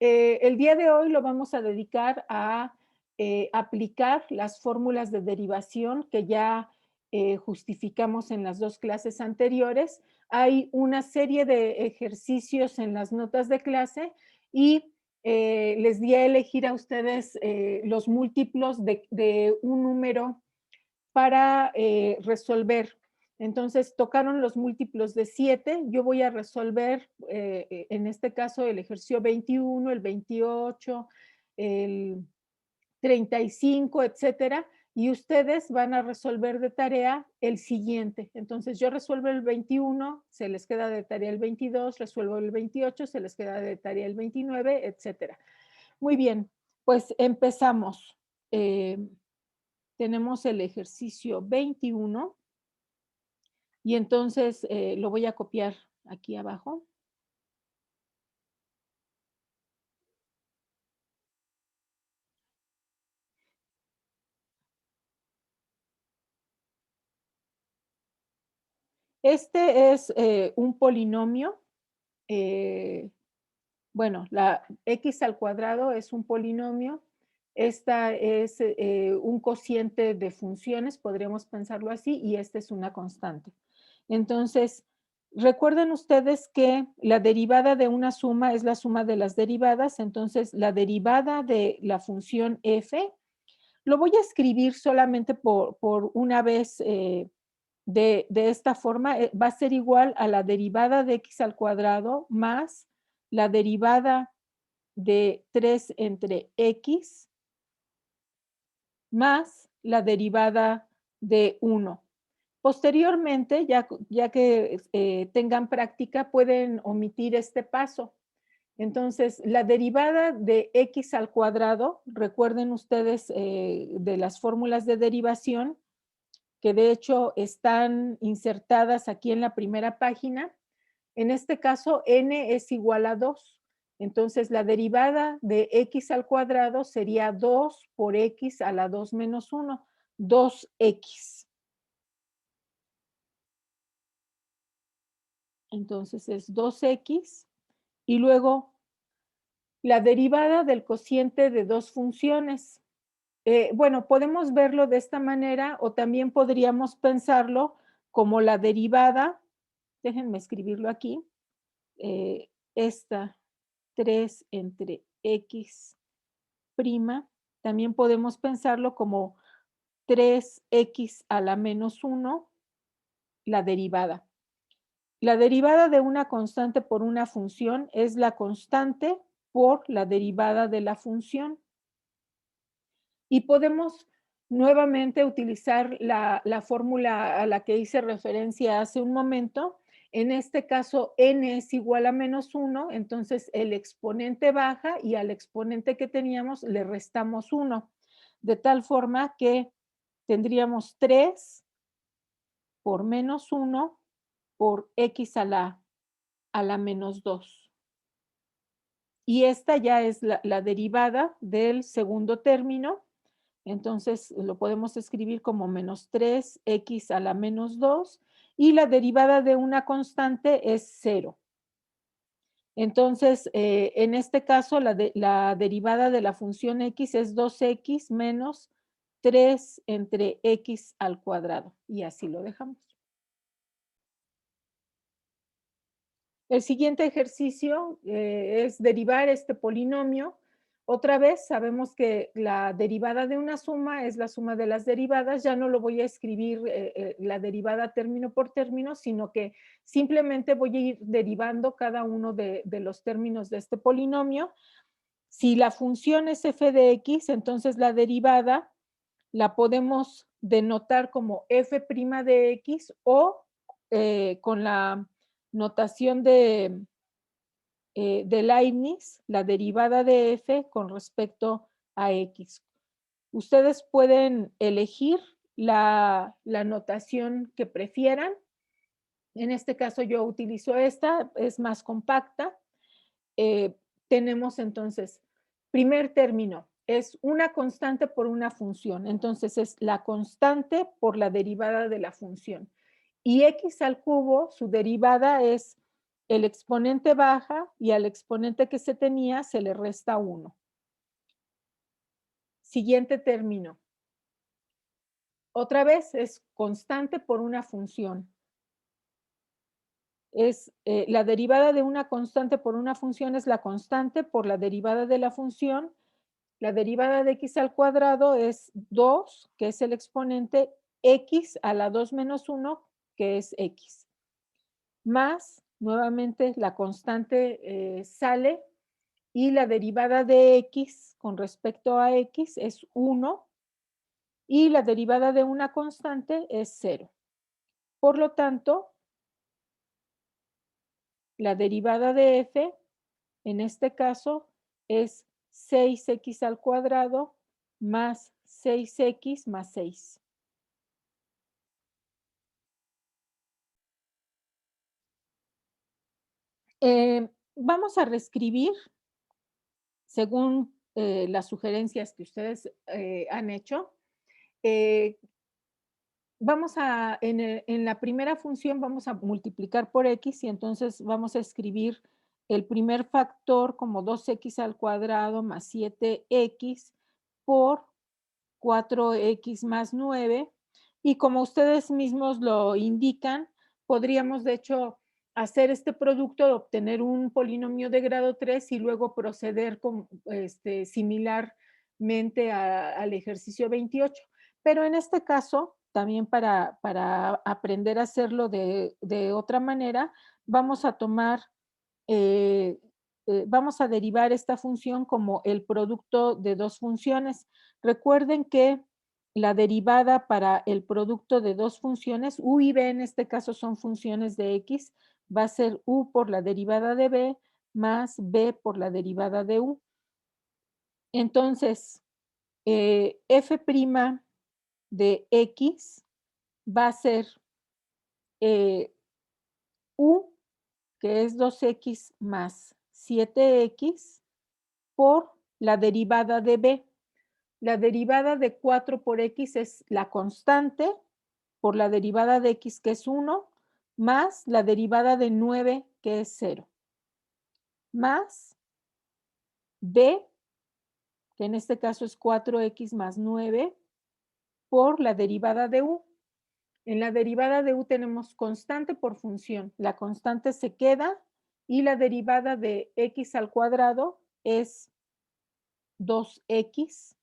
El día de hoy lo vamos a dedicar a aplicar las fórmulas de derivación que ya justificamos en las dos clases anteriores. Hay una serie de ejercicios en las notas de clase y les di a elegir a ustedes los múltiplos de un número para resolver. Entonces, tocaron los múltiplos de 7. Yo voy a resolver, en este caso, el ejercicio 21, el 28, el 35, etcétera, y ustedes van a resolver de tarea el siguiente. Entonces, yo resuelvo el 21, se les queda de tarea el 22, resuelvo el 28, se les queda de tarea el 29, etcétera. Muy bien, pues empezamos. Tenemos el ejercicio 21 y entonces lo voy a copiar aquí abajo. Este es un polinomio. Bueno, la x al cuadrado es un polinomio. Esta es un cociente de funciones, podríamos pensarlo así, y esta es una constante. Entonces, recuerden ustedes que la derivada de una suma es la suma de las derivadas, entonces la derivada de la función f, lo voy a escribir solamente por una vez de esta forma, va a ser igual a la derivada de x al cuadrado más la derivada de 3 entre x más la derivada de 1. Posteriormente, ya que tengan práctica, pueden omitir este paso. Entonces, la derivada de x al cuadrado, recuerden ustedes de las fórmulas de derivación, que de hecho están insertadas aquí en la primera página. En este caso, n es igual a 2. Entonces, la derivada de x al cuadrado sería 2 por x a la 2 menos 1, 2x. Entonces, es 2x y luego la derivada del cociente de dos funciones. Bueno, podemos verlo de esta manera o también podríamos pensarlo como la derivada, déjenme escribirlo aquí, esta 3 entre x prima, también podemos pensarlo como 3x a la menos 1, la derivada. La derivada de una constante por una función es la constante por la derivada de la función. Y podemos nuevamente utilizar la fórmula a la que hice referencia hace un momento. En este caso, n es igual a menos 1, entonces el exponente baja y al exponente que teníamos le restamos 1, de tal forma que tendríamos 3 por menos 1 por x a la menos 2. Y esta ya es la derivada del segundo término. Entonces lo podemos escribir como menos 3x a la menos 2 y la derivada de una constante es 0. Entonces, en este caso, la derivada de la función x es 2x menos 3 entre x al cuadrado. Y así lo dejamos. El siguiente ejercicio es derivar este polinomio. Otra vez sabemos que la derivada de una suma es la suma de las derivadas. Ya no lo voy a escribir la derivada término por término, sino que simplemente voy a ir derivando cada uno de los términos de este polinomio. Si la función es f de x, entonces la derivada la podemos denotar como f' de x o con la notación de Leibniz, la derivada de f con respecto a x. Ustedes pueden elegir la notación que prefieran. En este caso yo utilizo esta, es más compacta. Tenemos entonces, primer término, es una constante por una función. Entonces es la constante por la derivada de la función. Y x al cubo, su derivada es el exponente baja y al exponente que se tenía se le resta 1. Siguiente término. Otra vez es constante por una función. Es la derivada de una constante por una función es la constante por la derivada de la función. La derivada de x al cuadrado es 2, que es el exponente, x a la 2 menos 1, que es x. Más, nuevamente, la constante sale y la derivada de x con respecto a x es 1 y la derivada de una constante es 0. Por lo tanto, la derivada de f, en este caso, es 6x al cuadrado más 6x más 6. Vamos a reescribir según las sugerencias que ustedes han hecho. En la primera función vamos a multiplicar por x y entonces vamos a escribir el primer factor como 2x al cuadrado más 7x por 4x más 9. Y como ustedes mismos lo indican, podríamos de hecho hacer este producto de obtener un polinomio de grado 3 y luego proceder similarmente al ejercicio 28. Pero en este caso, también para aprender a hacerlo de otra manera, vamos a tomar, vamos a derivar esta función como el producto de dos funciones. Recuerden que la derivada para el producto de dos funciones, u y b en este caso son funciones de x, va a ser u por la derivada de b más b por la derivada de u. Entonces, f' de x va a ser u, que es 2x más 7x, por la derivada de b. La derivada de 4 por x es la constante por la derivada de x, que es 1, más la derivada de 9, que es 0, más b, que en este caso es 4x más 9, por la derivada de u. En la derivada de u tenemos constante por función. La constante se queda y la derivada de x al cuadrado es 2x.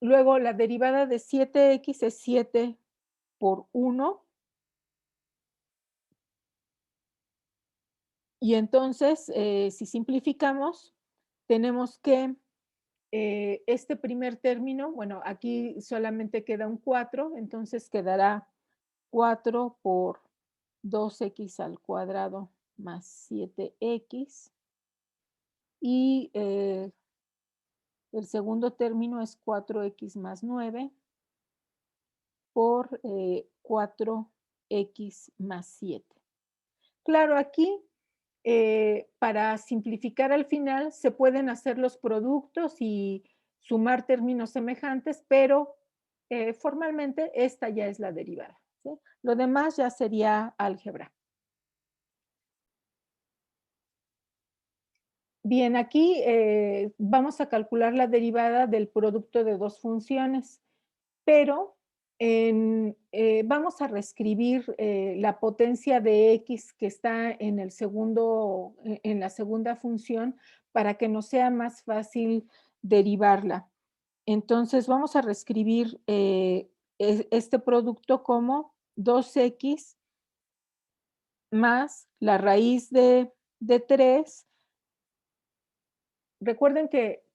Luego la derivada de 7x es 7 por 1. Y entonces, si simplificamos, tenemos que este primer término, bueno, aquí solamente queda un 4, entonces quedará 4 por 2x al cuadrado más 7x. Y el segundo término es 4x más 9 por 4x más 7. Claro, aquí para simplificar al final se pueden hacer los productos y sumar términos semejantes, pero formalmente esta ya es la derivada, ¿sí? Lo demás ya sería álgebra. Bien, aquí vamos a calcular la derivada del producto de dos funciones, pero vamos a reescribir la potencia de x que está en en la segunda función para que nos sea más fácil derivarla. Entonces vamos a reescribir este producto como 2x más la raíz de 3. Recuerden que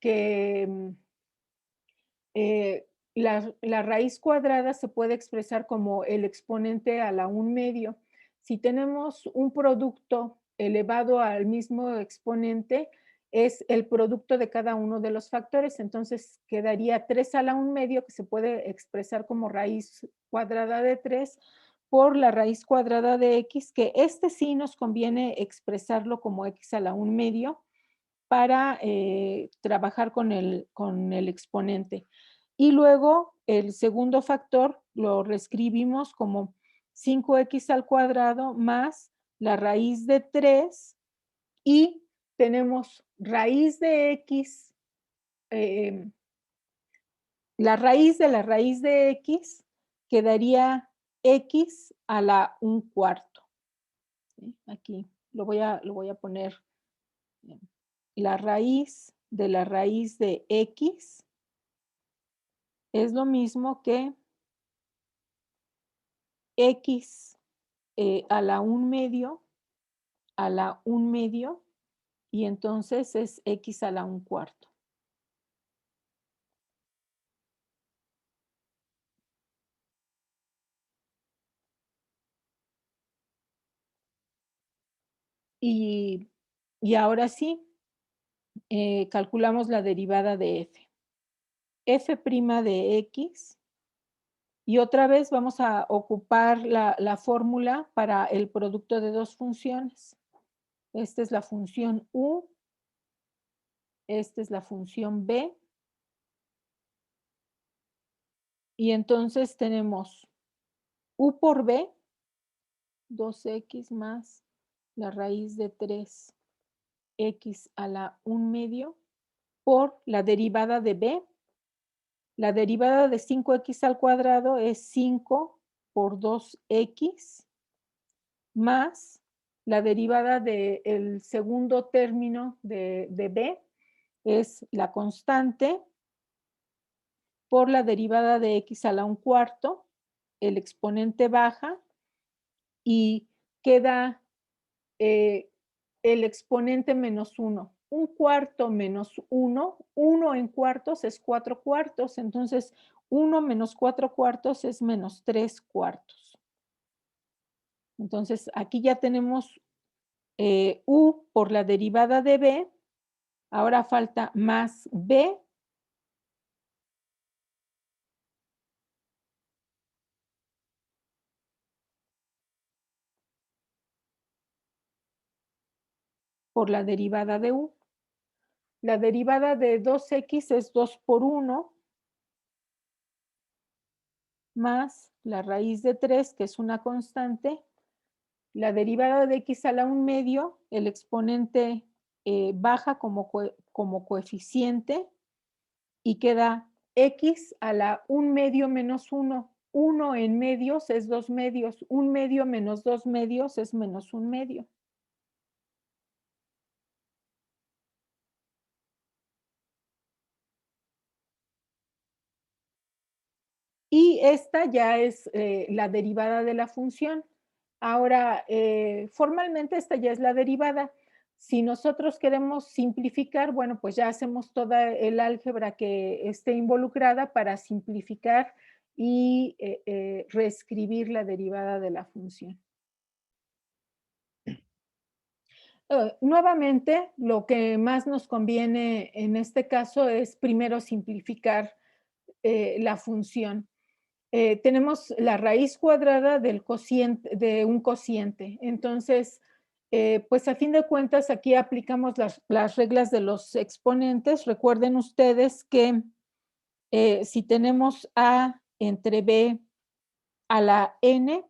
la raíz cuadrada se puede expresar como el exponente a la 1/2. Si tenemos un producto elevado al mismo exponente, es el producto de cada uno de los factores, entonces quedaría 3 a la 1/2, que se puede expresar como raíz cuadrada de 3 por la raíz cuadrada de x, que este sí nos conviene expresarlo como x a la 1/2 para trabajar con el exponente. Y luego el segundo factor lo reescribimos como 5x al cuadrado más la raíz de 3 y tenemos raíz de x, la raíz de x quedaría x a la 1/4. ¿Sí? Aquí lo voy a poner. La raíz de x es lo mismo que x a la 1/2 a la 1/2 y entonces es x a la 1/4. Y, y ahora sí, calculamos la derivada de f. F' de x. Y otra vez vamos a ocupar la fórmula para el producto de dos funciones. Esta es la función u, esta es la función b. Y entonces tenemos u por b, 2x más la raíz de 3x a la 1/2 por la derivada de b. La derivada de 5x al cuadrado es 5 por 2x más la derivada del segundo término de b es la constante por la derivada de x a la 1/4, el exponente baja y queda el exponente menos 1. 1/4 menos 1, 1 en cuartos es 4/4, entonces 1 menos 4/4 es menos 3/4. Entonces aquí ya tenemos u por la derivada de b, ahora falta más b por la derivada de u. La derivada de 2x es 2 por 1 más la raíz de 3, que es una constante. La derivada de x a la 1/2, el exponente baja como coeficiente y queda x a la 1/2 menos 1. 1 en medios es 2 medios. 1/2 menos 2 medios es menos 1 medio. Y esta ya es la derivada de la función. Ahora, formalmente esta ya es la derivada. Si nosotros queremos simplificar, bueno, pues ya hacemos toda el álgebra que esté involucrada para simplificar y reescribir la derivada de la función. Nuevamente, lo que más nos conviene en este caso es primero simplificar la función. Tenemos la raíz cuadrada del cociente, de un cociente. Entonces, pues a fin de cuentas, aquí aplicamos las reglas de los exponentes. Recuerden ustedes que si tenemos a entre b a la n,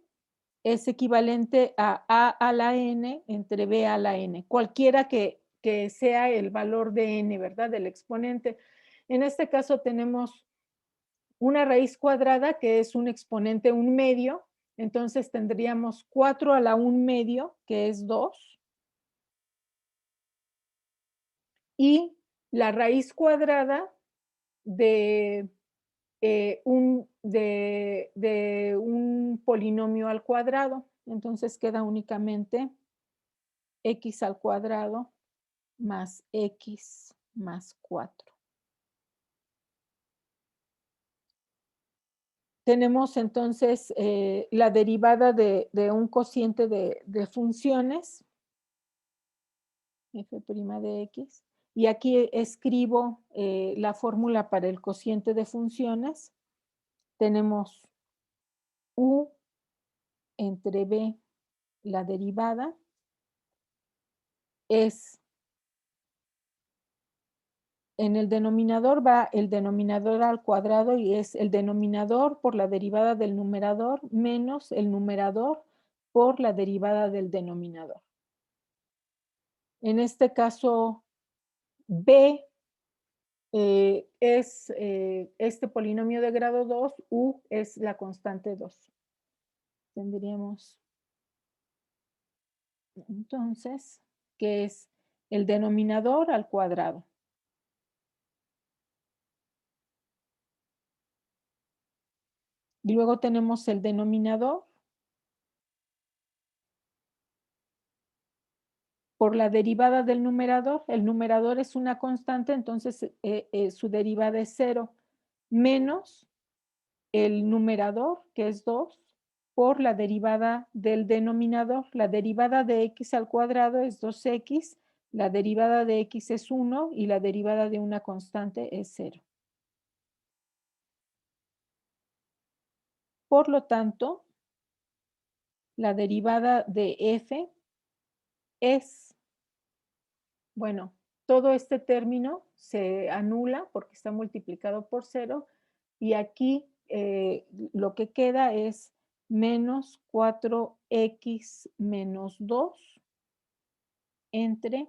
es equivalente a la n entre b a la n, cualquiera que sea el valor de n, ¿verdad? Del exponente. En este caso tenemos una raíz cuadrada que es un exponente 1/2, entonces tendríamos 4 a la 1/2, que es 2, y la raíz cuadrada de, de un polinomio al cuadrado. Entonces queda únicamente x al cuadrado más x más 4. Tenemos entonces la derivada de un cociente de funciones, f' de x, y aquí escribo la fórmula para el cociente de funciones. Tenemos u entre b, la derivada, es en el denominador va el denominador al cuadrado y es el denominador por la derivada del numerador menos el numerador por la derivada del denominador. En este caso, B es este polinomio de grado 2, U es la constante 2. Tendríamos entonces que es el denominador al cuadrado. Y luego tenemos el denominador por la derivada del numerador. El numerador es una constante, entonces su derivada es 0, menos el numerador, que es 2, por la derivada del denominador. La derivada de x al cuadrado es 2x, la derivada de x es 1 y la derivada de una constante es 0. Por lo tanto, la derivada de f es, bueno, todo este término se anula porque está multiplicado por 0 y aquí lo que queda es menos 4x menos 2 entre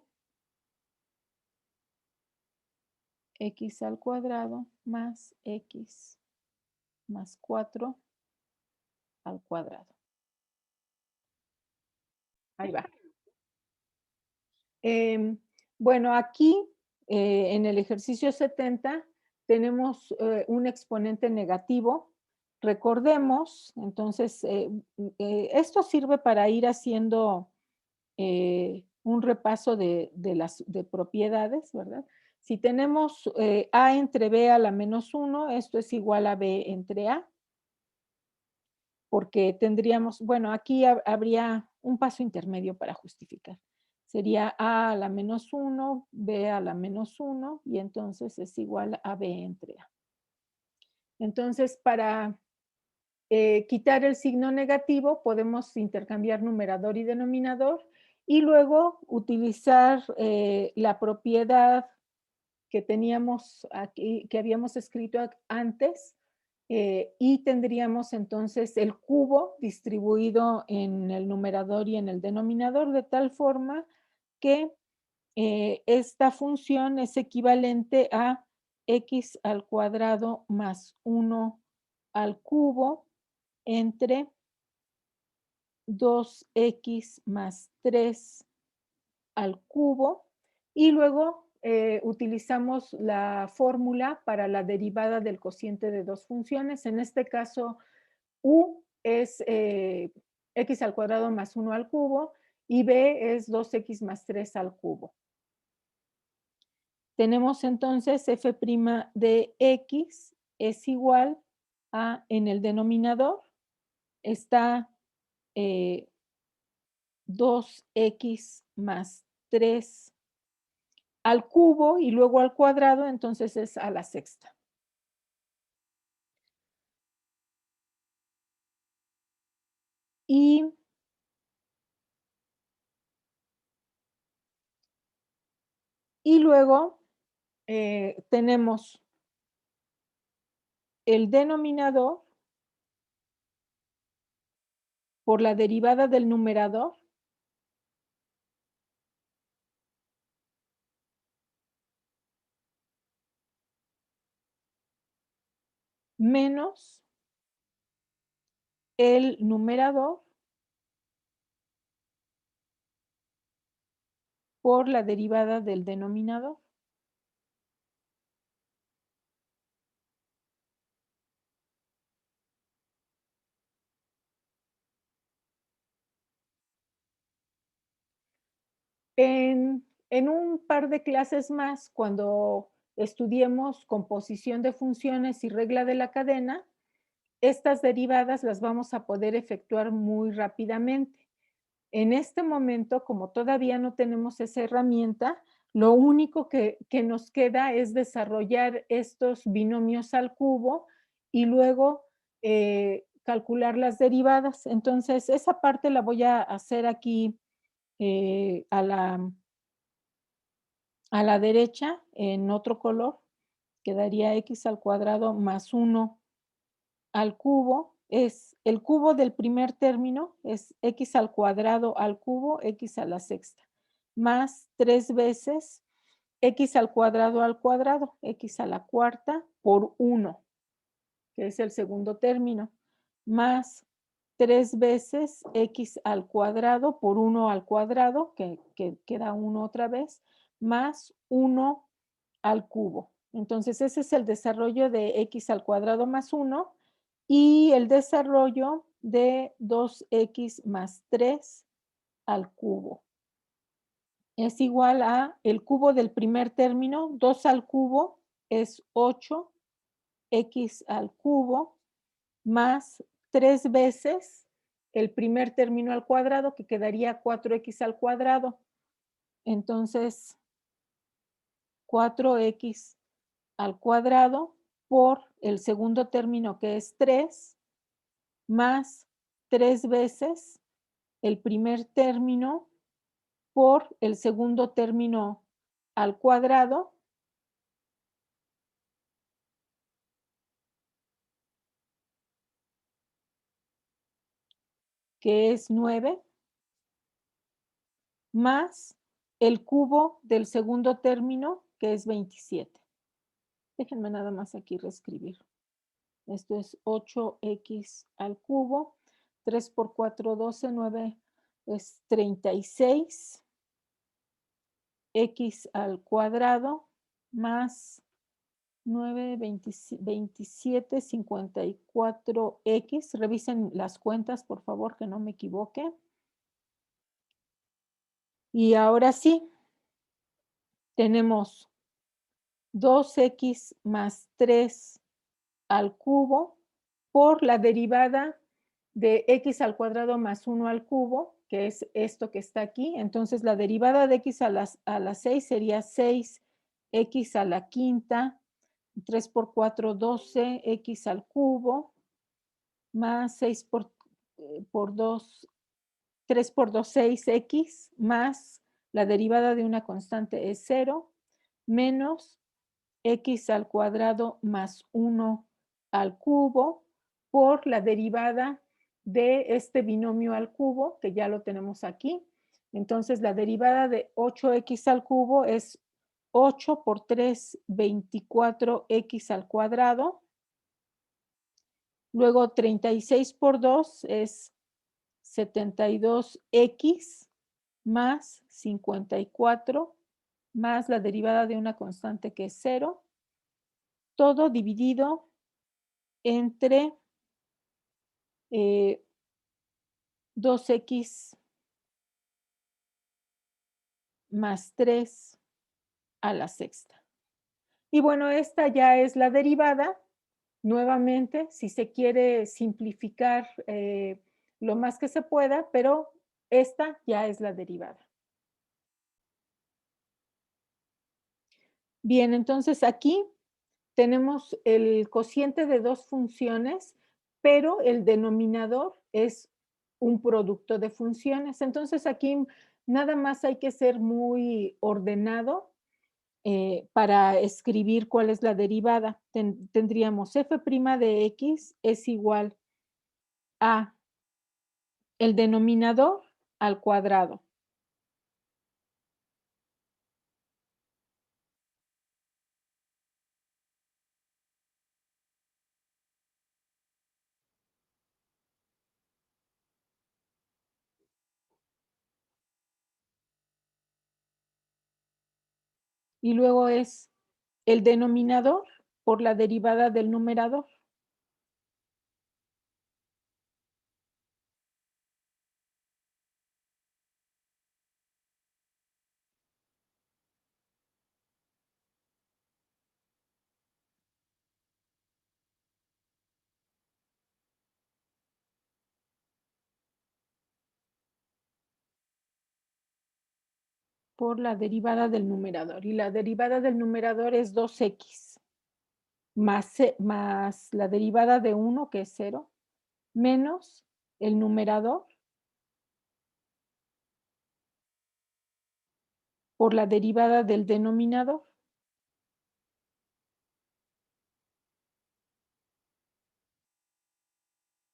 x al cuadrado más x más 4 al cuadrado. Ahí va. Bueno, aquí en el ejercicio 70 tenemos un exponente negativo. Recordemos, entonces, esto sirve para ir haciendo un repaso de propiedades, ¿verdad? Si tenemos A entre B a la menos 1, esto es igual a B entre A, porque tendríamos, bueno, aquí habría un paso intermedio para justificar. Sería A a la menos 1, B a la menos 1, y entonces es igual a B entre A. Entonces, para quitar el signo negativo, podemos intercambiar numerador y denominador, y luego utilizar la propiedad que teníamos aquí, que habíamos escrito antes, y tendríamos entonces el cubo distribuido en el numerador y en el denominador, de tal forma que esta función es equivalente a x al cuadrado más 1 al cubo entre 2x más 3 al cubo, y luego utilizamos la fórmula para la derivada del cociente de dos funciones. En este caso, u es x al cuadrado más 1 al cubo y b es 2x más 3 al cubo. Tenemos entonces f' de x es igual a, en el denominador, está 2x más 3 al cubo y luego al cuadrado, entonces es a la sexta. Y luego tenemos el denominador por la derivada del numerador menos el numerador por la derivada del denominador. En un par de clases más, cuando estudiemos composición de funciones y regla de la cadena, estas derivadas las vamos a poder efectuar muy rápidamente. En este momento, como todavía no tenemos esa herramienta, lo único que nos queda es desarrollar estos binomios al cubo y luego calcular las derivadas. Entonces, esa parte la voy a hacer aquí a A la derecha, en otro color, quedaría x al cuadrado más 1 al cubo. Es el cubo del primer término, es x al cuadrado al cubo, x a la sexta, más 3 veces x al cuadrado, x a la cuarta, por 1, que es el segundo término, más 3 veces x al cuadrado por 1 al cuadrado, que queda 1 otra vez, más 1 al cubo. Entonces, ese es el desarrollo de x al cuadrado más 1 y el desarrollo de 2x más 3 al cubo. Es igual a el cubo del primer término, 2 al cubo es 8x al cubo, más 3 veces el primer término al cuadrado, que quedaría 4x al cuadrado. Entonces, 4x al cuadrado por el segundo término, que es 3, más 3 veces el primer término por el segundo término al cuadrado, que es 9, más el cubo del segundo término, que es 27. Déjenme nada más aquí reescribir. Esto es 8x al cubo, 3 por 4, 12, 9 es 36, x al cuadrado más 9, 27, 54x. Revisen las cuentas, por favor, que no me equivoque. Y ahora sí, tenemos 2x más 3 al cubo por la derivada de x al cuadrado más 1 al cubo, que es esto que está aquí. Entonces, la derivada de x a la 6 sería 6x a la quinta, 3 por 4, 12x al cubo, más 6 por 2, 3 por 2, 6x, más la derivada de una constante es 0, menos x al cuadrado más 1 al cubo por la derivada de este binomio al cubo, que ya lo tenemos aquí. Entonces, la derivada de 8x al cubo es 8 por 3, 24x al cuadrado. Luego, 36 por 2 es 72x más 54 más la derivada de una constante que es 0, todo dividido entre 2x más 3 a la sexta. Y bueno, esta ya es la derivada. Nuevamente, si se quiere simplificar lo más que se pueda, pero esta ya es la derivada. Bien, entonces aquí tenemos el cociente de dos funciones, pero el denominador es un producto de funciones. Entonces aquí nada más hay que ser muy ordenado para escribir cuál es la derivada. Tendríamos f' de x es igual a el denominador al cuadrado y luego es el denominador por la derivada del numerador. Por la derivada del numerador. Y la derivada del numerador es 2x más la derivada de 1, que es 0, menos el numerador por la derivada del denominador.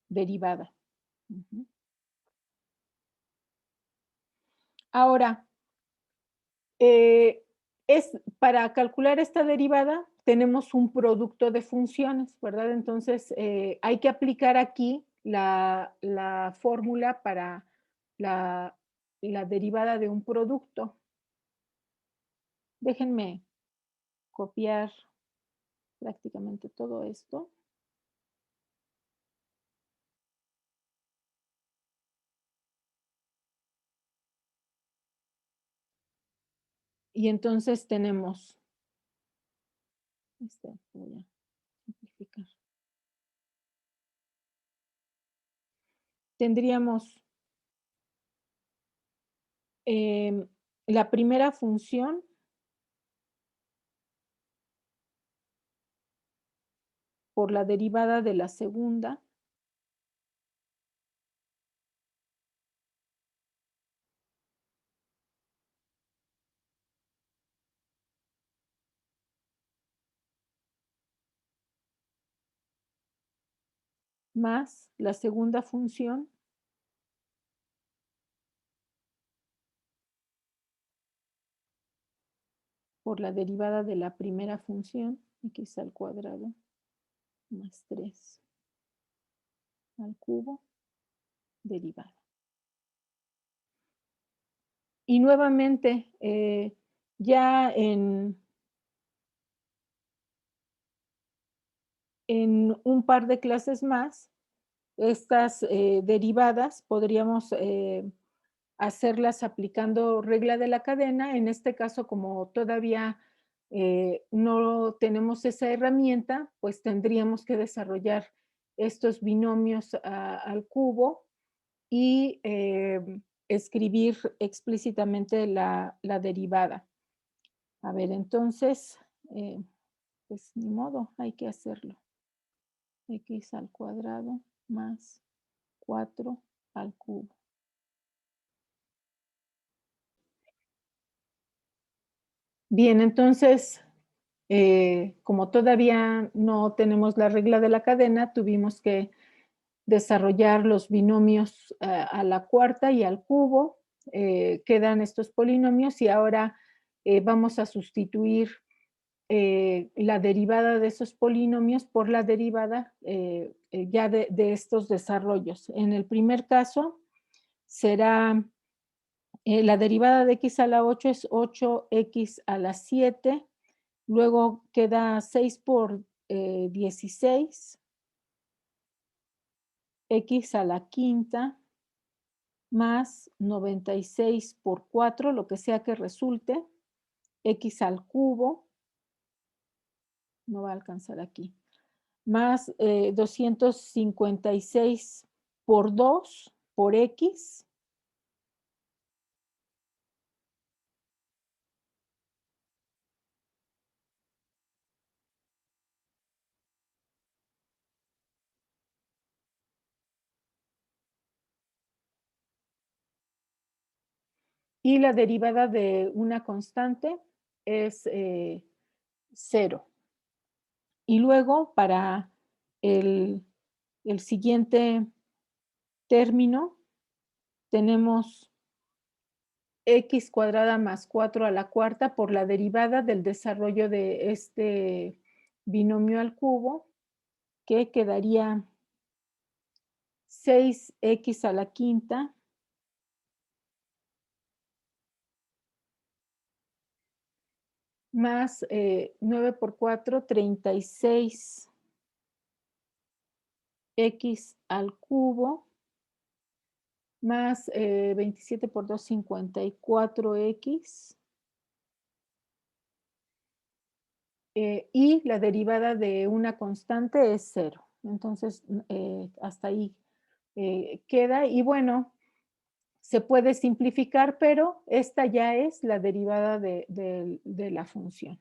Derivada. Ujú. Ahora, eh, para calcular esta derivada tenemos un producto de funciones, ¿verdad? Entonces, hay que aplicar aquí la fórmula para la, la derivada de un producto. Déjenme copiar prácticamente todo esto. Y entonces tenemos, voy a simplificar. Tendríamos la primera función por la derivada de la segunda más la segunda función por la derivada de la primera función, x al cuadrado más 3 al cubo, derivada. Y nuevamente, ya en un par de clases más, estas derivadas podríamos hacerlas aplicando regla de la cadena. En este caso, como todavía no tenemos esa herramienta, pues tendríamos que desarrollar estos binomios al cubo y escribir explícitamente la derivada. A ver, entonces, pues ni modo, hay que hacerlo. X al cuadrado más 4 al cubo. Bien, entonces, como todavía no tenemos la regla de la cadena, tuvimos que desarrollar los binomios a la cuarta y al cubo. Quedan estos polinomios y ahora vamos a sustituir la derivada de esos polinomios por la derivada ya de estos desarrollos. En el primer caso será la derivada de x a la 8 es 8x a la 7, luego queda 6 por 16, x a la quinta, más 96 por 4, lo que sea que resulte, x al cubo, no va a alcanzar aquí, más 256 por 2 por x, y la derivada de una constante es 0. Y luego para el siguiente término tenemos x cuadrada más 4 a la cuarta por la derivada del desarrollo de este binomio al cubo, que quedaría 6x a la quinta más 9 por 4, 36 x al cubo, más 27 por 2, 54x, y la derivada de una constante es 0. Entonces, hasta ahí queda. Y bueno, se puede simplificar, pero esta ya es la derivada de la función.